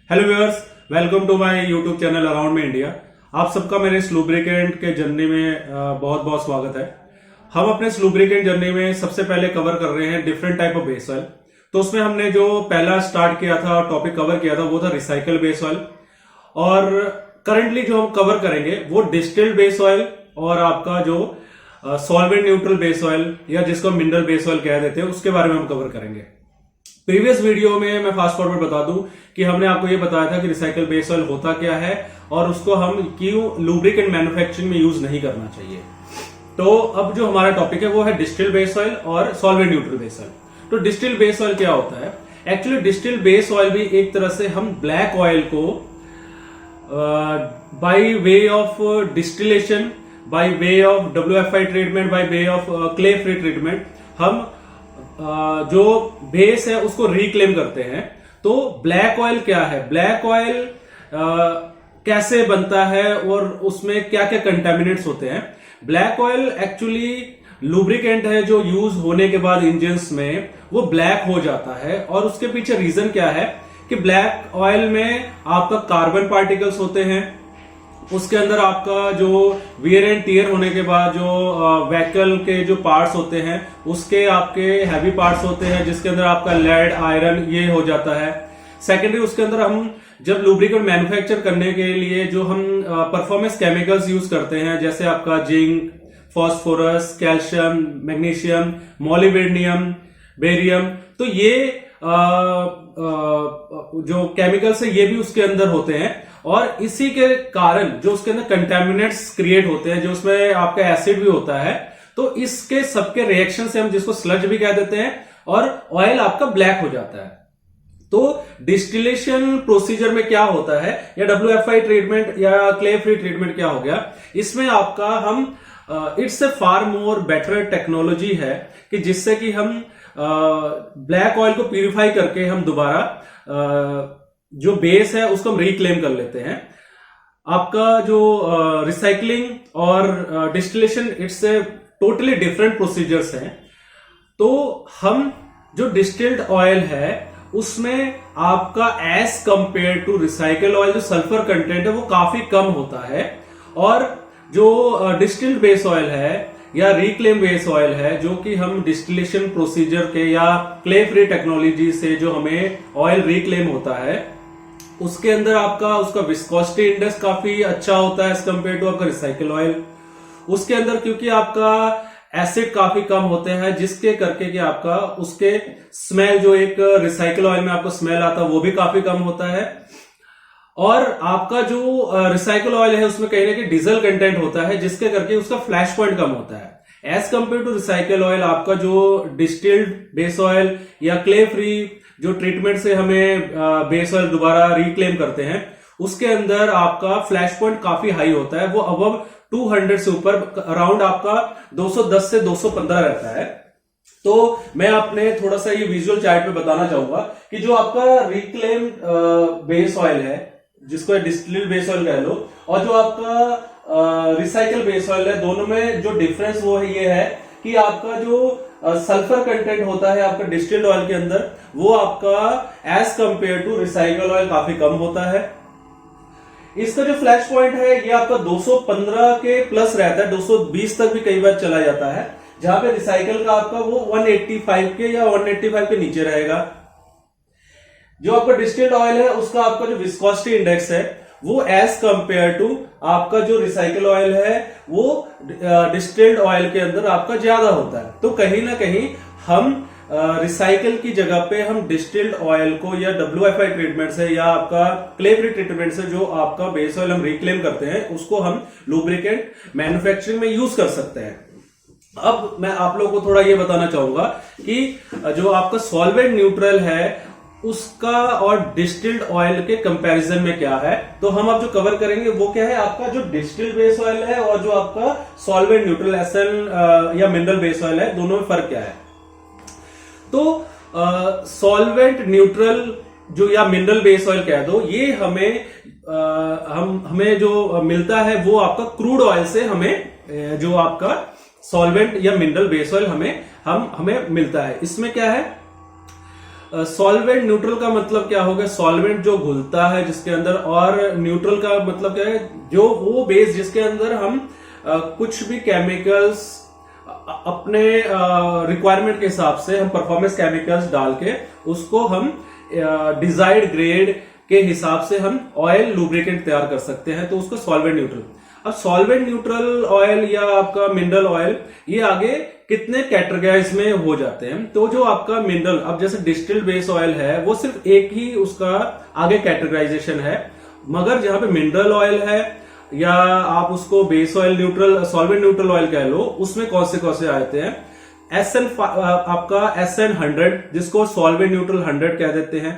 Hello viewers, welcome to my YouTube channel around me India. आप सबका मेरे इस लुब्रिकेंट के जर्नी में बहुत बहुत स्वागत है। हम अपने इस लुब्रिकेंट जर्नी में सबसे पहले कवर कर रहे हैं different type of base oil. तो उसमें हमने जो पहला स्टार्ट किया था, टॉपिक कवर किया था, वो था रिसाइकल बेस ऑयल। और करंटली जो हम कवर करेंगे वो डिस्टिल्ड बेस ऑयल और आपका जो सॉल्वेंट न्यूट्रल बेस ऑयल या जिसको मिनरल बेस ऑयल कह देते हैं, उसके बारे में हम कवर करेंगे। प्रीवियस वीडियो में मैं फास्ट फॉरवर्ड बता दूं कि हमने आपको ये बताया था कि रिसाइकल बेस ऑयल होता क्या है और उसको हम क्यों लुब्रिकेंट मैन्युफैक्चरिंग में यूज नहीं करना चाहिए। तो अब जो हमारा टॉपिक है वो है डिस्टिल्ड बेस ऑयल और सॉल्वेंट न्यूट्रल बेस ऑयल। तो डिस्टिल्ड बेस ऑयल क्या होता है? एक्चुअली डिस्टिल्ड बेस ऑयल भी एक तरह से हम ब्लैक ऑयल को by way of distillation, by way of WFI treatment, by way of clay free treatment हम जो बेस है उसको रिक्लेम करते हैं। तो ब्लैक ऑयल क्या है, ब्लैक ऑयल कैसे बनता है और उसमें क्या क्या कंटेमिनेंट्स होते हैं? ब्लैक ऑयल एक्चुअली लुब्रिकेंट है जो यूज होने के बाद इंजन्स में वो ब्लैक हो जाता है। और उसके पीछे रीजन क्या है कि ब्लैक ऑयल में आपका कार्बन पार्टिकल्स होते हैं, उसके अंदर आपका जो वियर एंड टियर होने के बाद जो व्हीकल के जो पार्ट्स होते हैं उसके आपके हैवी पार्ट्स होते हैं, जिसके अंदर आपका लेड, आयरन ये हो जाता है। सेकेंडरी उसके अंदर हम जब लुब्रिकेंट मैन्युफैक्चर करने के लिए जो हम परफॉर्मेंस केमिकल्स यूज करते हैं, जैसे आपका zinc, phosphorus, calcium, magnesium, molybdenum, barium, तो ये जो केमिकल्स है ये भी उसके अंदर होते हैं। और इसी के कारण जो उसके अंदर कंटेमिनेंट्स क्रिएट होते हैं, जो उसमें आपका एसिड भी होता है, तो इसके सबके रिएक्शन से हम जिसको स्लज भी कह देते हैं और ऑयल आपका ब्लैक हो जाता है। तो डिस्टिलेशन प्रोसीजर में क्या होता है, या WFI ट्रीटमेंट या क्ले फ्री ट्रीटमेंट क्या हो गया, इसमें आपका हम it's a far more better technology है कि जिससे कि हम ब्लैक ऑयल को प्यूरिफाई करके हम दोबारा जो बेस है उसको हम रिक्लेम कर लेते हैं। आपका जो रिसाइकलिंग और distillation it's a totally different procedures हैं। तो हम जो डिस्टिल्ड ऑयल है उसमें आपका as compare to recycle oil जो सल्फर कंटेंट है वो काफी कम होता है। और जो डिस्टिल्ड बेस ऑयल है या रिक्लेम बेस ऑयल है, जो कि हम डिस्टिलेशन प्रोसीजर के या क्ले फ्री टेक्नोलॉजी से जो हमें ऑयल रिक्लेम होता है, उसके अंदर आपका उसका विस्कोसिटी इंडेक्स काफी अच्छा होता है एज कंपेयर टू आपका रिसाइकल ऑयल। उसके अंदर क्योंकि आपका एसिड काफी कम होते हैं, जिसके करके कि आपका उसके स्मेल, जो एक रिसाइकल ऑयल में आपको स्मेल आता है वो भी काफी कम होता है। और आपका जो रिसाइकल ऑयल है उसमें कहीं ना कहीं डीजल कंटेंट होता है, जिसके करके उसका फ्लैश पॉइंट कम होता है as compare to recycle oil. आपका जो डिस्टिल्ड बेस ऑयल या क्ले फ्री जो ट्रीटमेंट से हमें बेस ऑयल दोबारा रिक्लेम करते हैं, उसके अंदर आपका फ्लैश पॉइंट काफी हाई होता है, वो अबव 200 से ऊपर, अराउंड आपका 210 से 215 रहता है। तो मैं आपने थोड़ा सा ये विजुअल चार्ट पे बताना चाहूंगा कि जो आपका रिक्लेम बेस ऑयल है, जिसको डिस्टिल्ड बेस ऑयल कह लो, और जो आपका रिसाइकल बेस ऑयल है, दोनों में जो डिफरेंस वो है ये है कि आपका जो सल्फर कंटेंट होता है आपका डिस्टिल्ड ऑयल के अंदर, वो आपका as compare to recycle oil काफी कम होता है। इसका जो फ्लैश पॉइंट है ये आपका 215 के प्लस रहता है, 220 तक भी कई बार चला जाता है, जहां पे रिसाइकल का आपका वो 185 के या 185 के नीचे रहेगा। जो आपका डिस्टिल्ड ऑयल है उसका आपका जो विस्कोसिटी इंडेक्स है वो एज कंपेयर टू आपका जो रिसाइकल ऑयल है वो डिस्टिल्ड ऑयल के अंदर आपका ज्यादा होता है। तो कहीं ना कहीं हम रिसाइकल की जगह पे हम डिस्टिल्ड ऑयल को या WFI ट्रीटमेंट से या आपका क्ले फ्री ट्रीटमेंट से जो आपका बेस ऑयल हम रिक्लेम करते हैं, उसको हम लुब्रिकेंट मैन्युफैक्चरिंग में यूज कर सकते हैं। अब मैं आप लोगों को थोड़ा ये बताना चाहूंगा कि जो आपका सॉल्वेंट न्यूट्रल है उसका और डिस्टिल्ड ऑयल के कंपैरिजन में क्या है। तो हम अब जो कवर करेंगे वो क्या है, आपका जो डिस्टिल्ड बेस ऑयल है और जो आपका सॉल्वेंट न्यूट्रल SN या मिनरल बेस ऑयल है, दोनों में फर्क क्या है। तो सॉल्वेंट न्यूट्रल जो या मिनरल बेस ऑयल कह दो, ये हमें जो मिलता है वो आपका क्रूड ऑयल से हमें जो आपका सॉल्वेंट या मिनरल बेस ऑयल हमें मिलता है। इसमें क्या है, सॉल्वेंट न्यूट्रल का मतलब क्या होगा? सॉल्वेंट जो घुलता है जिसके अंदर, और न्यूट्रल का मतलब क्या है? जो वो बेस जिसके अंदर हम कुछ भी केमिकल्स अपने रिक्वायरमेंट के हिसाब से हम परफॉर्मेंस केमिकल्स डाल के उसको हम डिजायर्ड ग्रेड के हिसाब से हम ऑयल लुब्रिकेंट तैयार कर सकते हैं, तो उसको सॉल्वेंट न्यूट्रल। अब सॉल्वेंट न्यूट्रल ऑयल या आपका मिनरल ऑयल, ये आगे कितने कैटेगराइज में हो जाते हैं? तो जो आपका मिनरल, अब जैसे डिस्टिल्ड बेस ऑयल है वो सिर्फ एक ही उसका आगे कैटेगराइजेशन है, मगर जहां पे मिनरल ऑयल है या आप उसको base oil neutral, solvent neutral oil कह लो, उसमें कौन से आते हैं? आपका SN100 जिसको सॉल्वेंट न्यूट्रल 100 कह देते हैं,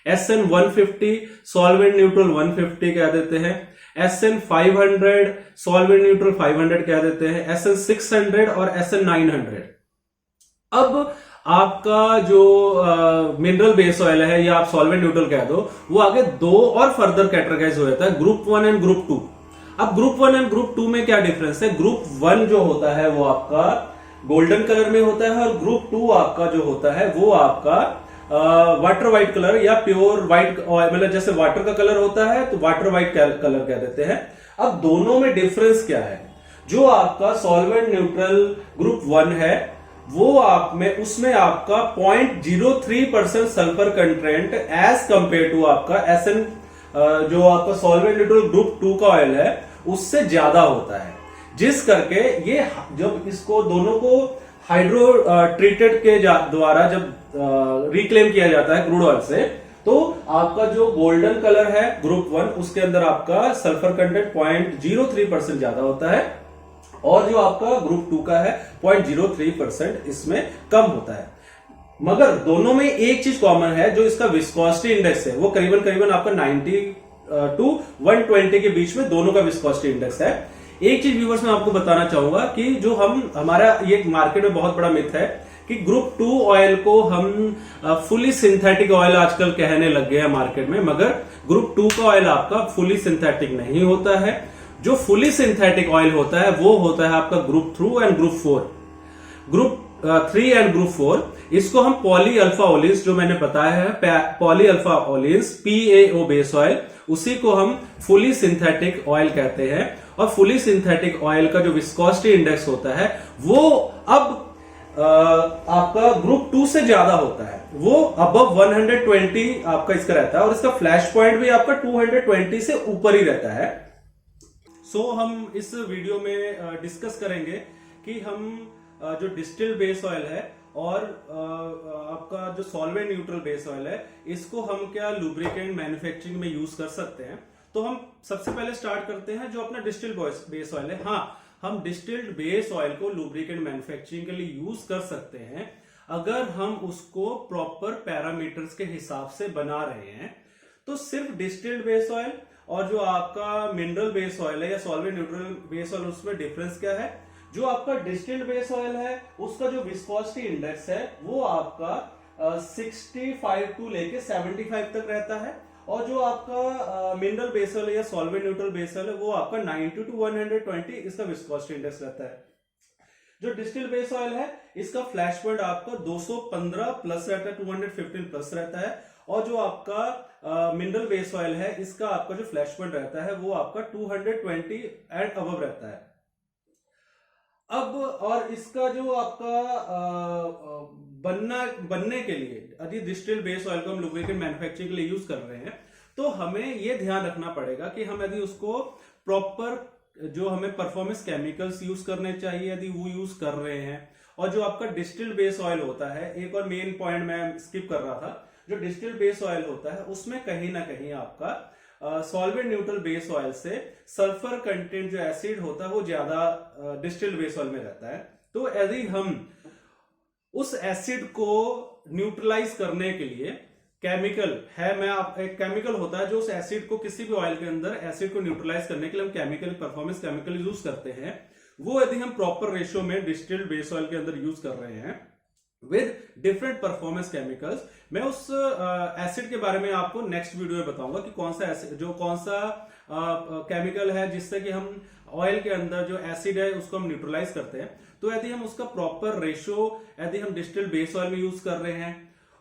SN150 सॉल्वेंट न्यूट्रल 150 कह देते हैं, SN500 सॉल्वेंट न्यूट्रल 500 कह देते हैं, SN600 और SN900। अब आपका जो मिनरल बेस ऑयल है या आप सॉल्वेंट न्यूट्रल कह दो, वो आगे दो और फर्दर कैटेगराइज हो जाता है, ग्रुप 1 एंड ग्रुप 2। अब ग्रुप 1 एंड ग्रुप 2 में क्या डिफरेंस है? ग्रुप 1 जो होता है वो आपका गोल्डन कलर में होता है, और ग्रुप 2 आपका जो होता है वो आपका वाटर व्हाइट कलर या प्योर व्हाइट, मतलब जैसे वाटर का कलर होता है तो वाटर व्हाइट कलर कह देते हैं। अब दोनों में डिफरेंस क्या है? जो आपका सॉल्वेंट न्यूट्रल ग्रुप 1 है वो आप में, उसमें आपका 0.03% sulphur content as compare to आपका SN जो आपका सॉल्वेंट न्यूट्रल ग्रुप 2 का ऑयल है उससे ज्यादा होता है, जिस करके ये जब इसको दोनों को हाइड्रो ट्रीटेड के द्वारा जब रिक्लेम किया जाता है क्रूड ऑयल से, तो आपका जो गोल्डन कलर है ग्रुप 1 उसके अंदर आपका सल्फर कंटेंट 0.03% ज्यादा होता है, और जो आपका ग्रुप 2 का है 0.03% इसमें कम होता है। मगर दोनों में एक चीज कॉमन है, जो इसका विस्कोसिटी इंडेक्स है वो करीबन आपका 90 to 120 के बीच में दोनों का विस्कोसिटी इंडेक्स है। एक चीज व्यूअर्स मैं आपको बताना चाहूंगा कि जो हमारा ये मार्केट में बहुत बड़ा मिथ है कि ग्रुप 2 ऑयल को हम फुली सिंथेटिक ऑयल आजकल कहने लग गए हैं मार्केट में, मगर ग्रुप 2 का ऑयल आपका फुली सिंथेटिक नहीं होता है। जो फुली सिंथेटिक ऑयल होता है वो होता है आपका group 3 and group 4। Group 3 and group 4 इसको हम पॉली अल्फा ओलिन्स, जो मैंने बताया है poly alpha olefins PAO base oil, उसी को हम फुली सिंथेटिक ऑयल कहते हैं। और फुली सिंथेटिक ऑयल का जो विस्कोसिटी इंडेक्स होता है वो अब आपका ग्रुप 2 से ज्यादा होता है, वो अबव 120 आपका इसका रहता है, और इसका फ्लैश पॉइंट भी आपका 220 से ऊपर ही रहता है। सो हम इस वीडियो में डिस्कस करेंगे कि हम जो डिस्टिल्ड बेस ऑयल है और आपका जो सॉल्वेंट न्यूट्रल बेस ऑयल है, इसको हम क्या लुब्रिकेंट मैन्युफैक्चरिंग में यूज कर सकते हैं। तो हम सबसे पहले स्टार्ट करते हैं जो अपना डिस्टिल्ड बेस ऑयल है। हाँ, हम डिस्टिल्ड बेस ऑयल को लुब्रिकेंट मैन्युफैक्चरिंग के लिए यूज कर सकते हैं अगर हम उसको प्रॉपर पैरामीटर्स के हिसाब से बना रहे हैं। तो सिर्फ डिस्टिल्ड बेस ऑयल और जो आपका मिनरल बेस ऑयल है या सॉल्वेंट न्यूट्रल बेस ऑयल, उसमें डिफरेंस क्या है? जो आपका डिस्टिल्ड बेस ऑयल है उसका जो विस्कोसिटी इंडेक्स है वो आपका 65 टू लेके 75 तक रहता है, और जो आपका मिनरल बेस ऑयल या सॉल्वेंट न्यूट्रल बेस ऑयल है वो आपका 90 टू 120 इसका विस्कोसिटी इंडेक्स रहता है। जो डिस्टिल्ड बेस ऑयल है इसका फ्लैश पॉइंट आपका 215 प्लस रहता है, 215 प्लस रहता है, और जो आपका मिनरल बेस ऑयल है इसका आपका जो फ्लैश पॉइंट रहता है वो आपका 220 एंड अबव रहता है। अब और इसका जो आपका बनने के लिए, यदि डिस्टिल्ड बेस ऑयल को हम लुब्रिकेंट मैन्युफैक्चरिंग के लिए यूज कर रहे हैं, तो हमें यह ध्यान रखना पड़ेगा कि हम यदि उसको प्रॉपर जो हमें परफॉर्मेंस केमिकल्स यूज करने चाहिए यदि वो यूज कर रहे हैं, और जो आपका डिस्टिल्ड बेस ऑयल होता है, एक और मेन पॉइंट मैं स्किप कर रहा था, जो डिस्टिल्ड बेस ऑयल होता है उसमें कहीं ना कहीं आपका सॉल्वेंट न्यूट्रल बेस ऑयल से सल्फर कंटेंट जो एसिड होता है वो ज्यादा डिस्टिल्ड बेस ऑयल में रहता है। तो यदि हम उस एसिड को न्यूट्रलाइज करने के लिए केमिकल है, एक केमिकल होता है जो उस एसिड को, किसी भी ऑयल के अंदर एसिड को न्यूट्रलाइज करने के लिए हम केमिकल, परफॉर्मेंस केमिकल यूज करते हैं, वो यदि हम प्रॉपर रेशियो में डिस्टिल्ड बेस ऑयल के अंदर यूज कर रहे हैं विद डिफरेंट परफॉर्मेंस केमिकल्स, मैं उस एसिड के बारे में आपको नेक्स्ट वीडियो में बताऊंगा कि कौन सा एसिड, जो कौन सा केमिकल है जिससे कि हम ऑयल के अंदर जो एसिड है उसको हम न्यूट्रलाइज करते हैं। तो यदि हम उसका प्रॉपर रेशियो यदि हम डिस्टिल्ड बेस ऑयल में यूज कर रहे हैं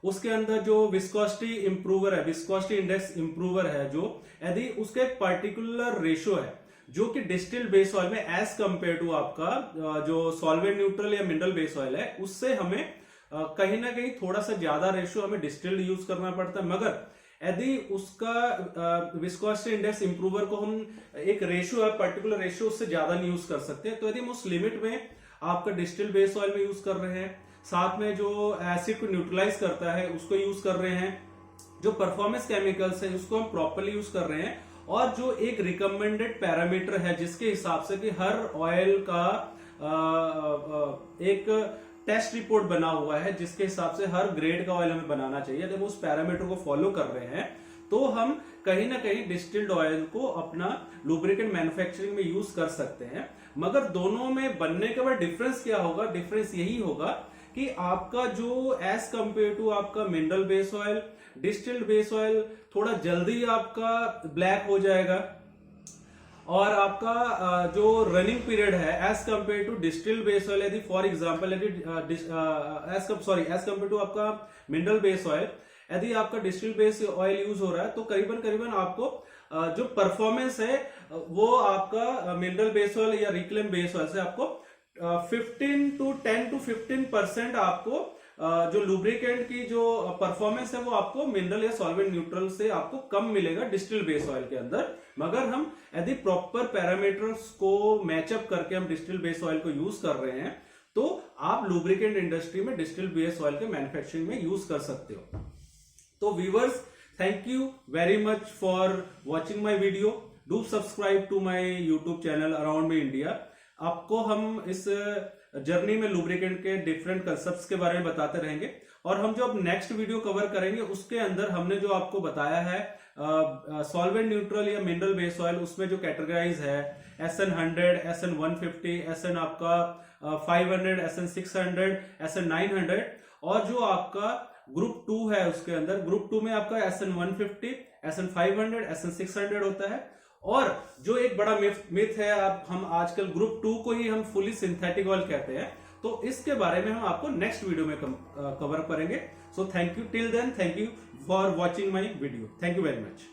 उसके अंदर जो विस्कोसिटी इंप्रूवर है, विस्कोसिटी इंडेक्स इंप्रूवर है, जो यदि उसका एक पर्टिकुलर रेशियो है जो कि डिस्टिल्ड बेस ऑयल में एज कंपेयर टू आपका जो सॉल्वेंट न्यूट्रल या मिनरल बेस ऑयल है, उससे हमें कहीं ना कहीं थोड़ा सा ज्यादा रेशियो हमें डिस्टिल्ड यूज करना पड़ता है। मगर यदि उसका विस्कोसिटी इंडेक्स इंप्रूवर को हम एक रेशियो है, पर्टिकुलर रेशियो, उससे ज्यादा नहीं यूज कर सकते, तो यदि हम उस लिमिट में आपका डिस्टिल्ड बेस ऑयल में यूज कर रहे हैं, साथ में जो एसिड को न्यूट्रलाइज करता है उसको यूज कर रहे हैं, जो परफॉर्मेंस केमिकल्स है उसको हम प्रॉपर्ली यूज कर रहे हैं, और जो एक रिकमेंडेड पैरामीटर है जिसके हिसाब से कि हर ऑयल का एक टेस्ट रिपोर्ट बना हुआ है जिसके हिसाब से हर ग्रेड का ऑयल हमें बनाना चाहिए, जब उस पैरामीटर को फॉलो कर रहे हैं तो हम कहीं ना कहीं डिस्टिल्ड ऑयल को अपना लुब्रिकेंट मैन्युफैक्चरिंग में यूज कर सकते हैं। मगर दोनों में बनने के बाद डिफरेंस क्या होगा? डिफरेंस यही होगा कि आपका जो एज कंपेयर टू आपका mineral base oil, distilled base oil थोड़ा जल्दी आपका ब्लैक हो जाएगा, और आपका जो रनिंग पीरियड है as compare to distilled base oil, यदि फॉर एग्जांपल यदि एज कंपेयर टू आपका मिनरल बेस ऑयल, यदि आपका डिस्टिल्ड बेस ऑयल यूज हो रहा है तो करीबन आपको जो परफॉर्मेंस है वो आपका मिनरल बेस ऑयल या रिक्लेम बेस ऑयल से आपको 10 to 15% आपको जो लुब्रिकेंट की जो परफॉर्मेंस है वो आपको मिनरल या सॉल्वेंट न्यूट्रल से आपको कम मिलेगा डिस्टिल्ड बेस ऑयल के अंदर। मगर हम यदि प्रॉपर पैरामीटर्स को मैचअप करके हम डिस्टिल्ड बेस ऑयल को यूज कर रहे हैं तो आप लुब्रिकेंट इंडस्ट्री में डिस्टिल्ड बेस ऑयल के मैन्युफैक्चरिंग में यूज कर सकते हो। तो viewers, thank you very much for watching my video. Do subscribe to my YouTube channel around me India. आपको हम इस जर्नी में लुब्रिकेंट के डिफरेंट कंसेप्ट्स के बारे में बताते रहेंगे, और हम जो अब नेक्स्ट वीडियो कवर करेंगे उसके अंदर हमने जो आपको बताया है सॉल्वेंट न्यूट्रल या मिनरल बेस ऑयल, उसमें जो कैटेगराइज है SN 100, SN 150, SN आपका 500, SN 600, SN 900, और जो आपका ग्रुप 2 है उसके अंदर ग्रुप 2 में आपका SN 150, SN 500, SN 600 होता है। और जो एक बड़ा मिथ है, अब हम आजकल ग्रुप 2 को ही हम फुली सिंथेटिक ऑयल कहते हैं, तो इसके बारे में हम आपको नेक्स्ट वीडियो में कवर करेंगे। So thank you till then, thank you for watching my video, thank you very much.